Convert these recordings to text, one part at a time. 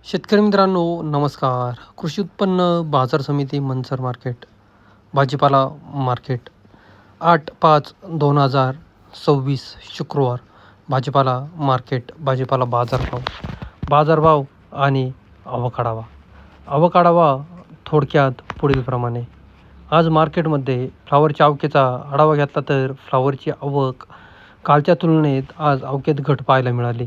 शेतकरी मित्रांनो नमस्कार. कृषी उत्पन्न बाजार समिती मंचर मार्केट, भाजीपाला मार्केट 8/5/2026 शुक्रवार. भाजीपाला मार्केट, भाजीपाला बाजारभाव, बाजारभाव आणि आवक आढावा. आवक आढावा थोडक्यात पुढीलप्रमाणे. आज मार्केटमध्ये फ्लावरच्या आवकेचा आढावा घेतला तर फ्लावरची आवक कालच्या तुलनेत आज आवकेत घट पाहायला मिळाली.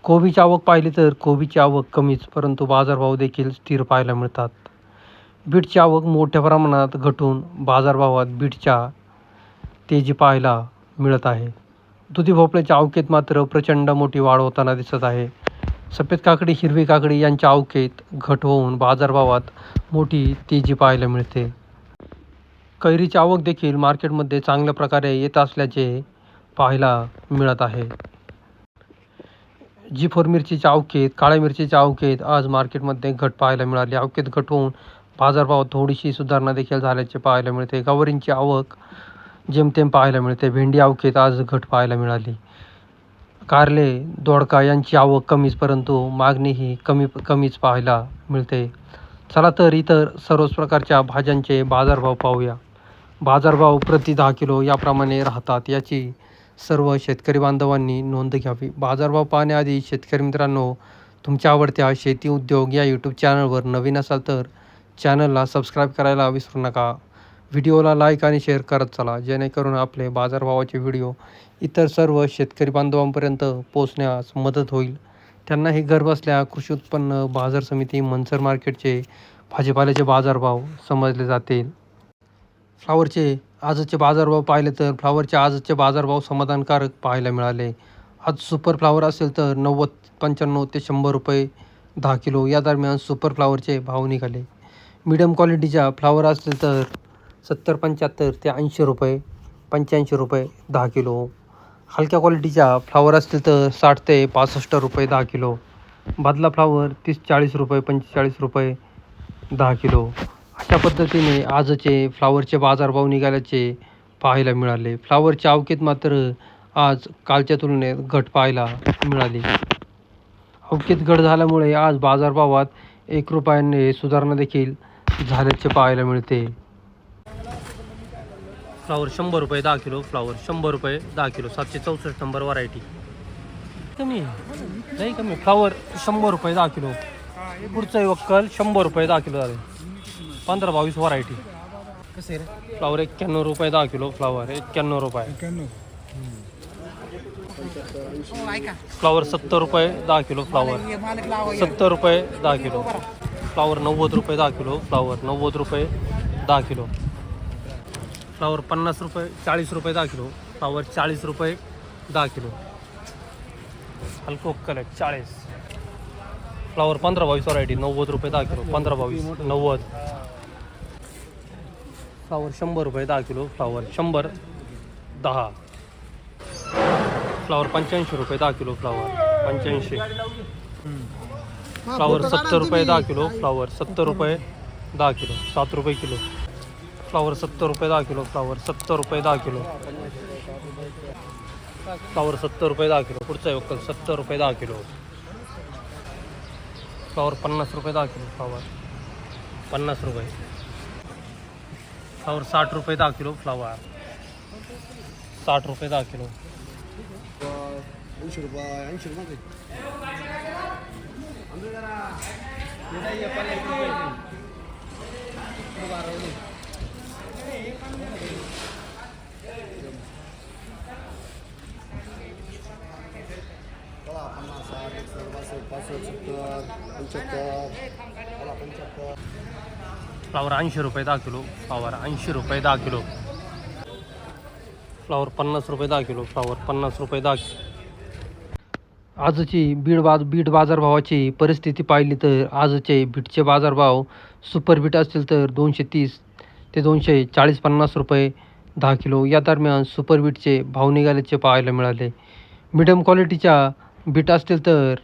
कोबीची आवक पाहिली तर कोबीची आवक कमीच, परंतु बाजारभाव देखील स्थिर पाहायला मिळतात. बीटची आवक मोठ्या प्रमाणात घटून बाजारभावात बीटच्या तेजी पाहायला मिळत आहे. दुधी भोपळ्याच्या आवकेत मात्र प्रचंड मोठी वाढ होताना दिसत आहे. सफेद काकडी, हिरवी काकडी यांच्या आवकेत घट होऊन बाजारभावात मोठी तेजी पाहायला मिळते. कैरीची आवक देखील मार्केटमध्ये चांगल्या प्रकारे येत असल्याचे पाहायला मिळत आहे. G4 मिरचीच्या आवकेत, काळ्या मिरचीच्या आवकेत आज मार्केटमध्ये घट पाहायला मिळाली. आवकेत घट होऊन बाजारभावात थोडीशी सुधारणा देखील झाल्याचे पाहायला मिळते. गवारींची आवक जेमतेम पाहायला मिळते. भेंडी आवकेत आज घट पाहायला मिळाली. कारले, दोडका यांची आवक कमीच, परंतु मागणी ही कमीच पाहायला मिळते. चला तर इतर सर्वच प्रकारच्या भाज्यांचे बाजारभाव पाहूया. बाजारभाव प्रति 10 किलो याप्रमाणे राहतात, याची सर्व शेतकरी बांधवांनी नोंद घ्यावी. बाजारभाव पाहण्याआधी शेतकरी मित्रांनो, तुमच्या आवडत्या शेती उद्योग या यूट्यूब चॅनलवर नवीन असाल तर चॅनलला सबस्क्राईब करायला विसरू नका. व्हिडिओला लाईक आणि शेअर करत चला, जेणेकरून आपले बाजारभावाचे व्हिडिओ इतर सर्व शेतकरी बांधवांपर्यंत पोहोचण्यास मदत होईल. त्यांनाही घरबसल्या कृषी उत्पन्न बाजार समिती मंचर मार्केटचे भाजीपाल्याचे बाजारभाव समजले जातील. फ्लावरचे आजचे बाजारभाव पाहिले तर फ्लावरचे आजचे बाजारभाव समाधानकारक पाहायला मिळाले. आज सुपर फ्लावर असेल तर 90-95 ते 100 रुपये 10 किलो या दरम्यान सुपर फ्लावरचे भाव निघाले. मीडियम क्वालिटीच्या फ्लावर असतील तर 70-75 ते 80 रुपये 85 रुपये 10 किलो. हलक्या क्वालिटीच्या फ्लावर असतील तर 60 ते 65 रुपये 10 किलो. बादला फ्लावर 30-40 रुपये 45 रुपये 10 किलो. अशा पद्धतीने आजचे फ्लावरचे बाजारभाव निघाल्याचे पाहायला मिळाले. फ्लावरच्या आवकेत मात्र आज कालच्या तुलनेत घट पाहायला मिळाली. आवकेत घट झाल्यामुळे आज बाजारभावात 1 रुपयाने सुधारणा देखील झाल्याचे पाहायला मिळते. फ्लावर 100 रुपये 10 किलो. फ्लावर 100 रुपये 10 किलो. 764 number variety. कमी नाही कमी. फ्लावर 100 रुपये 10 किलो. पुढचं वक्कल 100 रुपये 10 किलो झाले. 15-22 व्हरायटी. फ्लावर 91 रुपये 10 किलो. फ्लावर 91 रुपये. फ्लावर 70 रुपये 10 किलो. फ्लावर 70 रुपये 10 किलो. फ्लावर 90 रुपये 10 किलो. फ्लावर 90 रुपये 10 किलो. फ्लावर 50 रुपये 40 रुपये 10 किलो. फ्लावर 40 रुपये 10 किलो. हलको वक्कल 40. फ्लावर 15-22 व्हरायटी 90 रुपये 10 किलो. 15-22 90. फ्लावर 100 रुपये 10 किलो. फ्लावर 100 10. फ्लावर 85 रुपये 10 किलो. फ्लावर 85. फ्लावर 70 रुपये 10 किलो. फ्लावर 70 रुपये 10 किलो. 7 रुपये किलो. फ्लावर 70 रुपये 10 किलो. फ्लावर 70 रुपये 10 किलो. फ्लावर 70 रुपये 10 किलो. पुढचा वक्कल 70 रुपये 10 किलो. फ्लावर 50 रुपये 10 किलो. फ्लावर 50 रुपये. फ्लावर 60 रुपये 10 किलो. फ्लावर 60 रुपये 10 किलो. 80 रुपये 80 रुपये. फ्लावर 80 रुपये 10 किलो. फ्लावर 80 रुपये 10 किलो. फ्लावर 50 रुपये 10 किलो. फ्लावर 50 रुपये 10 किलो. आजची बीट बाजारभावाची परिस्थिती पाहिली तर आजचे बीटचे बाजारभाव सुपर बीट असतील तर 230 ते 240-50 रुपये 10 किलो या दरम्यान सुपर बीटचे भाव निघाल्याचे पाहायला मिळाले. मीडियम क्वालिटीच्या बीट असतील तर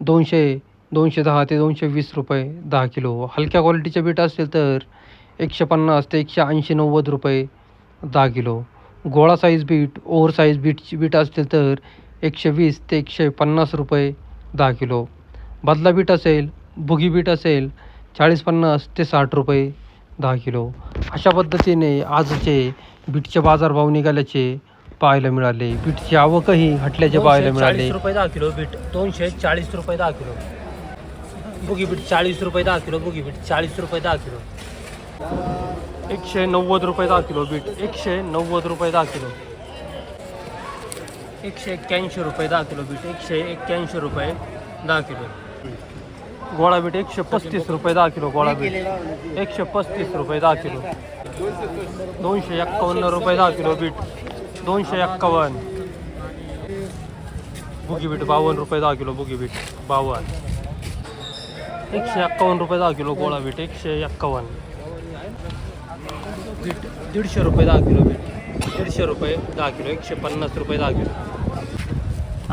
210 ते 220 रुपये 10 किलो. हलक्या क्वालिटीच्या बीट असतील तर 150 ते 180-90 रुपये 10 किलो. गोळा size beet, over size beet असतील तर 120 ते 150 रुपये 10 किलो. बदला बीट असेल, बुगी बीट असेल 40-50 ते 60 रुपये 10 किलो. अशा पद्धतीने आजचे बीटचे बाजारभाव निघाल्याचे पाहायला मिळाले. बीटची आवकही हटल्याचे पाहायला मिळाले. 240 रुपये 10 किलो बीट, 240 रुपये 10 किलो. बुगी बीट 40 रुपये 10 किलो, बुगी बीट 40 रुपये 10 किलो. 190 रुपये 10 किलो बीट, 190 रुपये 10 किलो. 181 रुपये 10 किलो बीट, 181 रुपये 10 किलो. गोळा बीट 135 रुपये 10 किलो. गोळा बीट 135 रुपये 10 किलो. 251 रुपये 10 किलो बीट, 251. बुगी बीट 52 रुपये 10 किलो, बुगी बीट 52. 151 रुपये 10 किलो. गोळा बीट 151. बीट 150 रुपये 10 किलो बीट, 150 रुपये 10 किलो, 150 रुपये 10 किलो.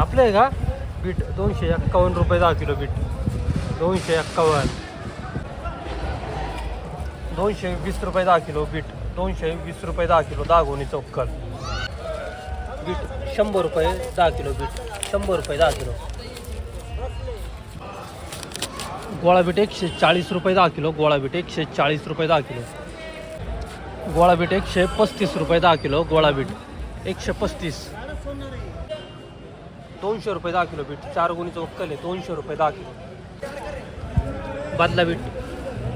आपलं आहे का बीट 251 रुपये 10 किलो बीट, 251. 220 रुपये 10 किलो बीट, 220 रुपये 10 किलो. 10 गोणी चौक्कल. बीट 100 रुपये 10 किलो बीट, 100 रुपये 10 किलो. गोळा बीट 140 रुपये 10 किलो. गोळा बीट 140 रुपये 10 किलो. गोळा बीट 135 रुपये 10 किलो. गोळा बीट 135. 200 रुपये 10 किलो बीट, 4 गुणीचं वक्कल आहे. 200 रुपये 10 किलो. बादला बीट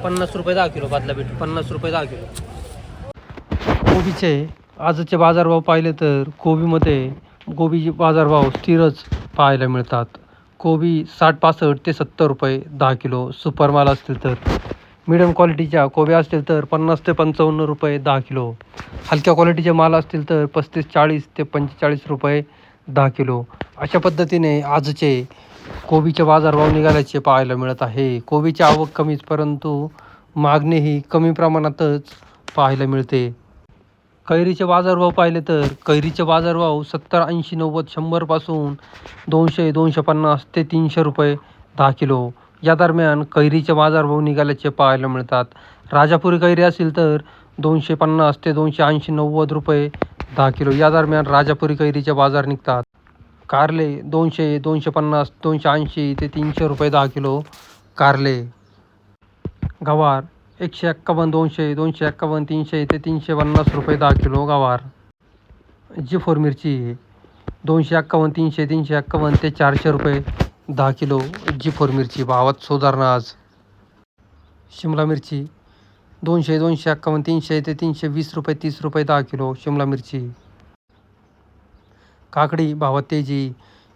50 रुपये 10 किलो, बादला बीट 50 रुपये 10 किलो. कोबीचे आजचे बाजारभाव पाहिले तर कोबीचे बाजारभाव स्थिरच पाहायला मिळतात. कोबी 60-65 ते 70 रुपये 10 किलो सुपर माल असतील तर. मिडियम क्वालिटीच्या कोबी असतील तर 50 ते 55 रुपये 10 किलो. हलक्या क्वालिटीचे माल असतील तर 35-40 ते 45 रुपये 10 किलो. अशा पद्धतीने आजचे कोबीचे बाजारभाव निघाल्याचे पाहायला मिळत आहे. कोबीची आवक कमीच परंतु मागणीही कमी प्रमाणातच पाहायला मिळते. कैरीचे बाजारभाव पाहिले तर कैरीचे बाजारभाव 70, 80, 90, 100 पासून 200, 250 ते 300 रुपये 10 किलो या दरम्यान कैरीचे बाजारभाव निघाल्याचे पाहायला मिळतात. राजापुरी कैरी असेल तर 250 ते 280, 90 रुपये 10 किलो या दरम्यान राजापुरी कैरीचे बाजार निघतात. कारले 200, 250, 280 ते 300 रुपये 10 किलो कारले. गवार 151, 200, 251, 300 ते 350 रुपये 10 किलो गवार. जी4 मिरची 251, 300, 351 ते 400 रुपये 10 किलो जी4 मिरची भावात सुधारणा आज. शिमला मिरची 200, 251, 300 ते 320 रुपये 30 रुपये 10 किलो शिमला मिरची. काकडी भावात तेजी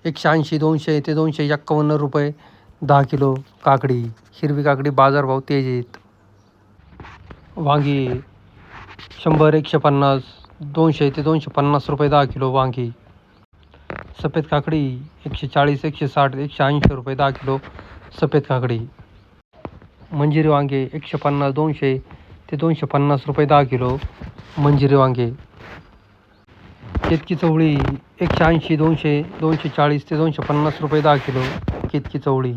180, 200 ते 251 रुपये 10 किलो काकडी. हिरवी काकडी बाजारभाव तेजीत. वांगी 100, 150, 200 ते 250 रुपये 10 किलो वांगी. सफेद काकडी 140, 160, 180 रुपये 10 किलो सफेद काकडी. मंजिरी वांगे 150, 200 ते 250 रुपये 10 किलो मंजिरी वांगे. केतकी चवळी 180, 200, 240 ते 250 रुपये 10 किलो केतकी चवळी.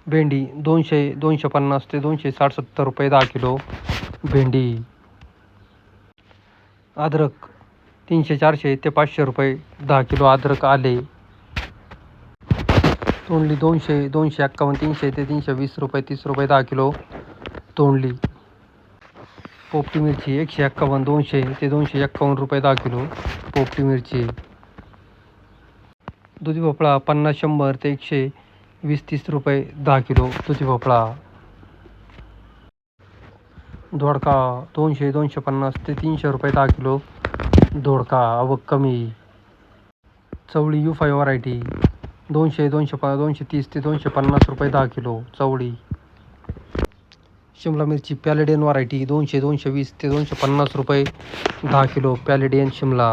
भेंडी 200, 250 ते 260, 70 रुपये 10 किलो भेंडी. अद्रक 300, 400 ते 500 रुपये 10 किलो अद्रक आले. तोंडली 200, 251, 300 ते 320 रुपये 30 रुपये 10 किलो तोंडली. पोपटी मिरची 151, 200 ते 251 रुपये 10 किलो पोपटी मिरची. दुधी भोपळा 50, 100 ते 120-30 रुपये 10 किलो दुधी भोपळा. दोडका 200, 250 ते 300 रुपये 10 किलो दोडका आवक कमी. चवळी U5 व्हरायटी 200, 230 ते 250 रुपये 10 किलो चवळी. शिमला मिरची पॅलेडियन व्हरायटी 200, 220 ते 250 रुपये 10 किलो पॅलेडियन शिमला.